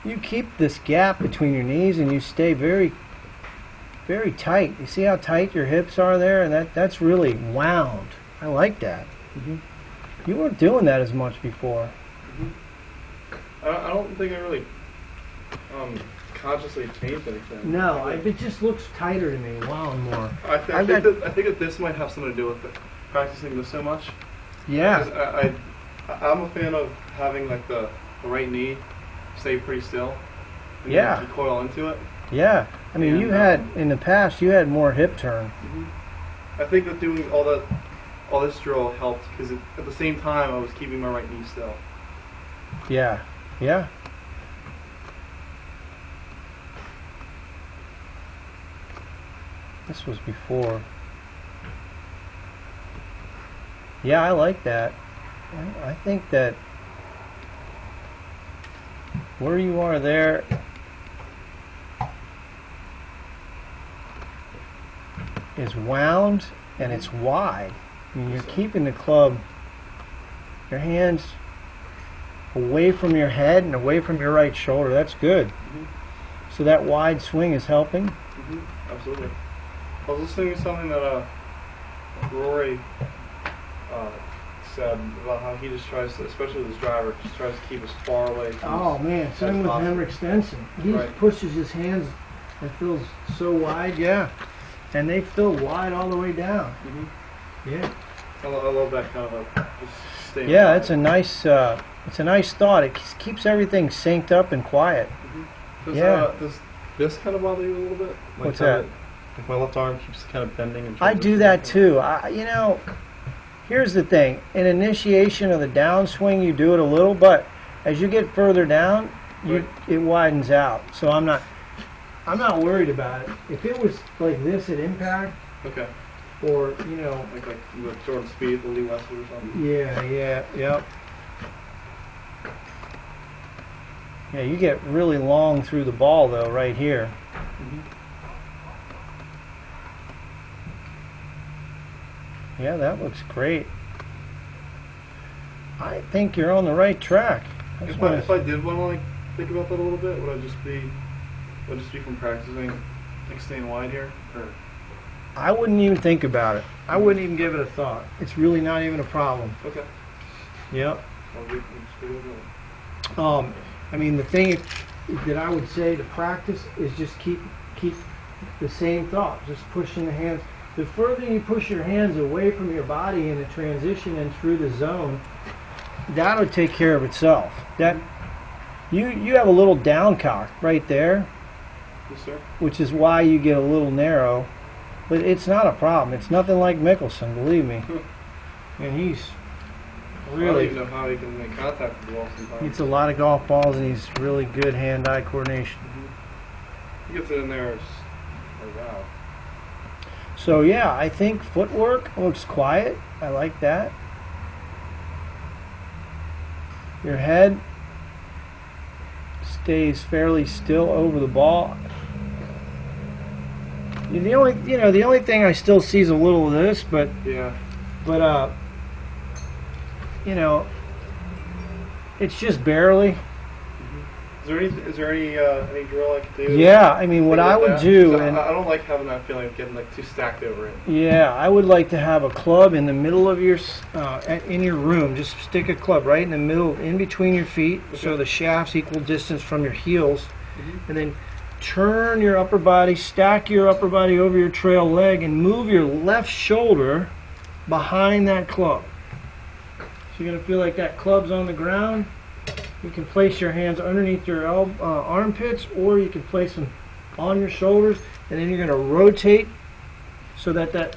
you keep this gap between your knees and you stay very, very tight. You see how tight your hips are there, and that's really wound. I like that. Mm-hmm. You weren't doing that as much before. Mm-hmm. I don't think I really consciously changed anything. No, it just looks tighter to me, wound more. I think that this might have something to do with it, practicing this so much. Yeah. I'm a fan of having like the right knee stay pretty still. And Yeah. You coil into it. Yeah. I mean, And, you had, in the past, you had more hip turn. Mm-hmm. I think that doing all this drill helped because at the same time I was keeping my right knee still. Yeah. Yeah. This was before. Yeah, I like that. I think that where you are there is wound and it's wide. I mean, you're keeping the club, your hands away from your head and away from your right shoulder. That's good. Mm-hmm. So that wide swing is helping. Mm-hmm. Absolutely. I was listening to something that Rory said about how he just tries to, especially with his driver, just tries to keep as far away from Oh man, same with Henrik Stenson. He pushes his hands and feels so wide, yeah. And they feel wide all the way down. Mm-hmm. Yeah. I love that kind of like just staying. Yeah, it's a nice thought. It keeps everything synced up and quiet. Mm-hmm. Does this kind of bother you a little bit? Like What's that? Like my left arm keeps kind of bending and I do that too. You know, here's the thing. In initiation of the downswing, you do it a little, but as you get further down, it widens out. So I'm not worried about it. If it was like this at impact, okay, or you know, like Jordan Spieth or Lee Westwood or something. Yeah, yep. Yeah, you get really long through the ball though, right here. Mm-hmm. Yeah, that looks great. I think you're on the right track. If I did want to like think about that a little bit, would I just be from practicing like staying wide here? Or? I wouldn't even think about it. I wouldn't even give it a thought. It's really not even a problem. Okay. Yep. I'll I mean, the thing that I would say to practice is just keep the same thought. Just pushing the hands. The further you push your hands away from your body in the transition and through the zone, that'll take care of itself. That you have a little down cock right there, yes, sir. which is why you get a little narrow. But it's not a problem. It's nothing like Mickelson, believe me. And he's really, I don't even know how he can make contact with the ball sometimes. Hits a lot of golf balls, and he's really good hand-eye coordination. Mm-hmm. He gets it in there. Oh wow. So yeah, I think footwork looks quiet. I like that. Your head stays fairly still over the ball. The only thing I still see is a little of this, but yeah. It's just barely. Is there any drill I could do? Yeah, I mean, what I would do, and I don't like having that feeling of getting like too stacked over it. yeah, I would like to have a club in the middle of your in your room. Just stick a club right in the middle, in between your feet, so the shaft's equal distance from your heels, and then turn your upper body, stack your upper body over your trail leg, and move your left shoulder behind that club. So you're gonna feel like that club's on the ground. You can place your hands underneath your armpits, or you can place them on your shoulders, and then you're going to rotate so that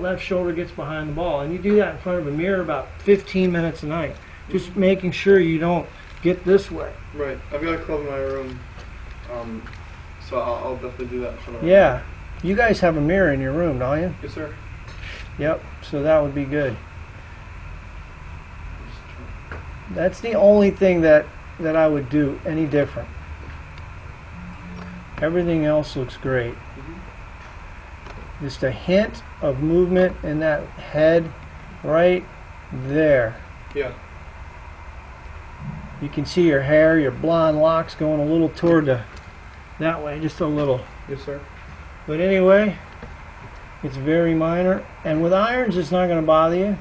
left shoulder gets behind the ball. And you do that in front of a mirror about 15 minutes a night, just making sure you don't get this way. Right. I've got a club in my room, so I'll definitely do that in front of Yeah. You guys have a mirror in your room, don't you? Yes, sir. Yep. So that would be good. That's the only thing that I would do any different. Everything else looks great. Just a hint of movement in that head right there. Yeah. You can see your hair, your blonde locks going a little toward that way, just a little. Yes, sir. But anyway, it's very minor. And with irons, it's not going to bother you.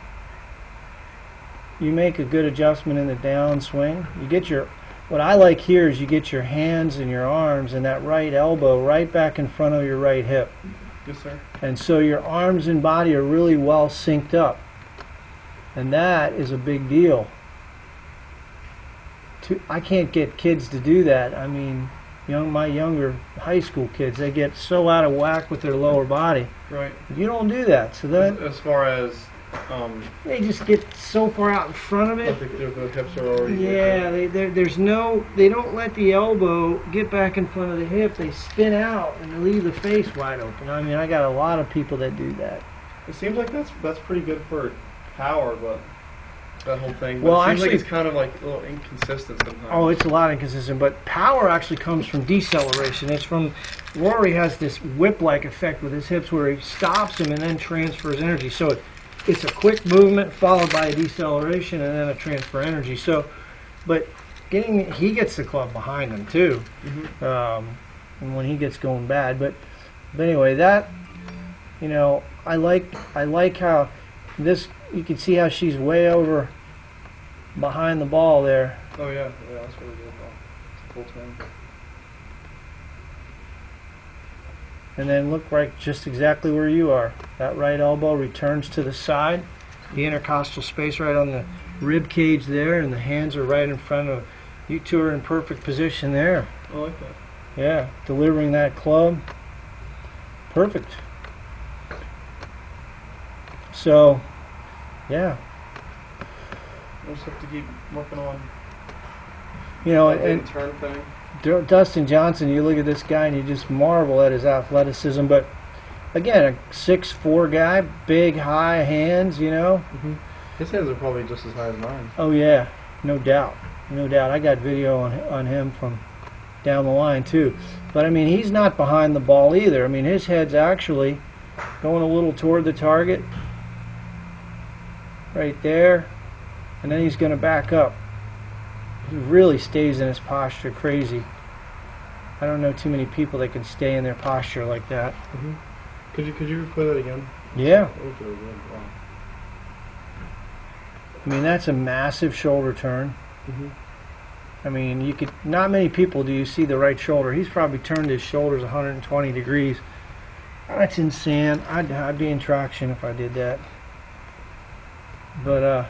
You make a good adjustment in the downswing. You get your, what I like here is you get your hands and your arms and that right elbow right back in front of your right hip. Yes, sir. And so your arms and body are really well synced up. And that is a big deal. I can't get kids to do that. I mean, my younger high school kids, they get so out of whack with their lower body. Right. You don't do that. So that As far as they just get so far out in front of I it. think the hips are already. Yeah, they don't let the elbow get back in front of the hip. They spin out and they leave the face wide open. I mean, I got a lot of people that do that. It seems like that's pretty good for power, but that whole thing. But Well, it seems actually, like it's kind of like a little inconsistent sometimes. oh, it's a lot inconsistent, but power actually comes from deceleration. It's from, Rory has this whip-like effect with his hips where he stops him and then transfers energy. So it's a quick movement followed by a deceleration and then a transfer energy. So, but he gets the club behind him too, and when he gets going bad. But anyway, that, I like how this. You can see how she's way over behind the ball there. Oh yeah, that's really good. It's a full turn. And then look right just exactly where you are. That right elbow returns to the side. The intercostal space right on the rib cage there, and the hands are right in front of you. Two are in perfect position there. I like that. Yeah, delivering that club. Perfect. So, yeah. We'll just have to keep working on and turn thing. Dustin Johnson, you look at this guy and you just marvel at his athleticism. But again, a 6'4" guy, big, high hands, His hands are probably just as high as mine. Oh yeah, no doubt, no doubt. I got video on him from down the line too. But I mean, he's not behind the ball either. I mean, his head's actually going a little toward the target, right there, and then he's going to back up. He really stays in his posture crazy. I don't know too many people that can stay in their posture like that. Could you play that again? Yeah. That was really good. Wow. I mean, that's a massive shoulder turn. I mean, not many people do you see the right shoulder. He's probably turned his shoulders 120 degrees. That's insane. I'd be in traction if I did that. But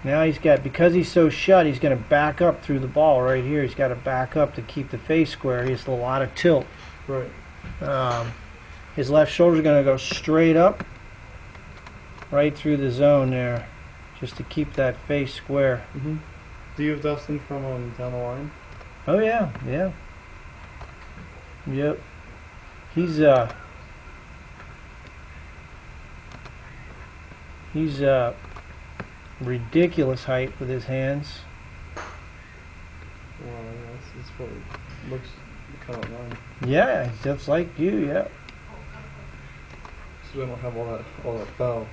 now because he's so shut, he's going to back up through the ball right here. He's got to back up to keep the face square. He has a lot of tilt. Right. His left shoulder's going to go straight up, right through the zone there, just to keep that face square. Do you have Dustin from down the line? Oh yeah, yeah. Yep. He's ridiculous height with his hands. Wow, yeah, it's what it looks kind of like mine. Yeah, he's just like you. Yeah. So I don't have all that bow.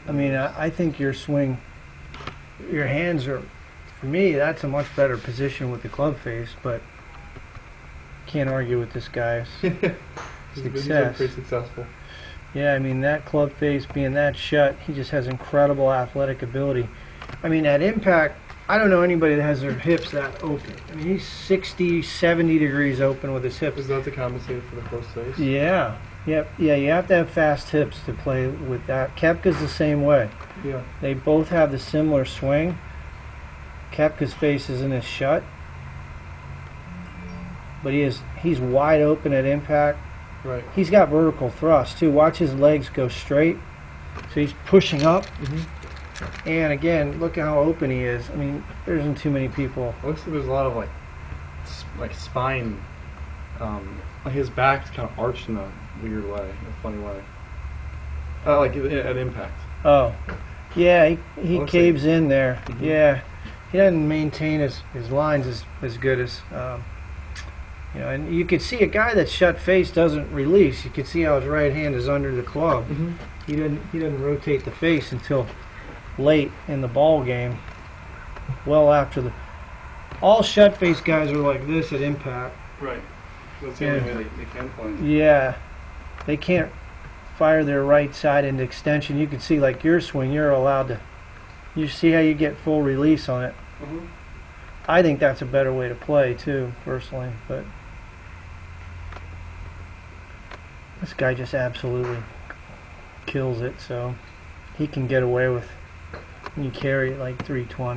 I mean, I think your swing, your hands are, for me, that's a much better position with the club face. But can't argue with this guy's He's been success. pretty successful. Yeah, I mean, that club face being that shut, he just has incredible athletic ability. I mean, at impact, I don't know anybody that has their hips that open. I mean, he's 60, 70 degrees open with his hips. Is that to compensate for the close face? Yeah. Yep. Yeah, you have to have fast hips to play with that. Koepka's the same way. Yeah. They both have the similar swing. Koepka's face isn't as shut, but he's wide open at impact. Right. He's got vertical thrust too. Watch his legs go straight. So he's pushing up. And again, look how open he is. I mean, there isn't too many people. It looks like there's a lot of like spine. Like his back's kind of arched in a weird way, in a funny way. Like at impact. Oh, yeah, he Looks caves like, in there. Yeah, he doesn't maintain his lines as good as. And you could see a guy that's shut face doesn't release. You can see how his right hand is under the club. He doesn't rotate the face until late in the ball game. well after the. All shut face guys are like this at impact. Right. That's the only way they can play. Yeah, they can't fire their right side into extension. You can see like your swing, you're allowed to. You see how you get full release on it. Mm-hmm. I think that's a better way to play too, personally. But this guy just absolutely kills it, so he can get away with. You carry it like 320.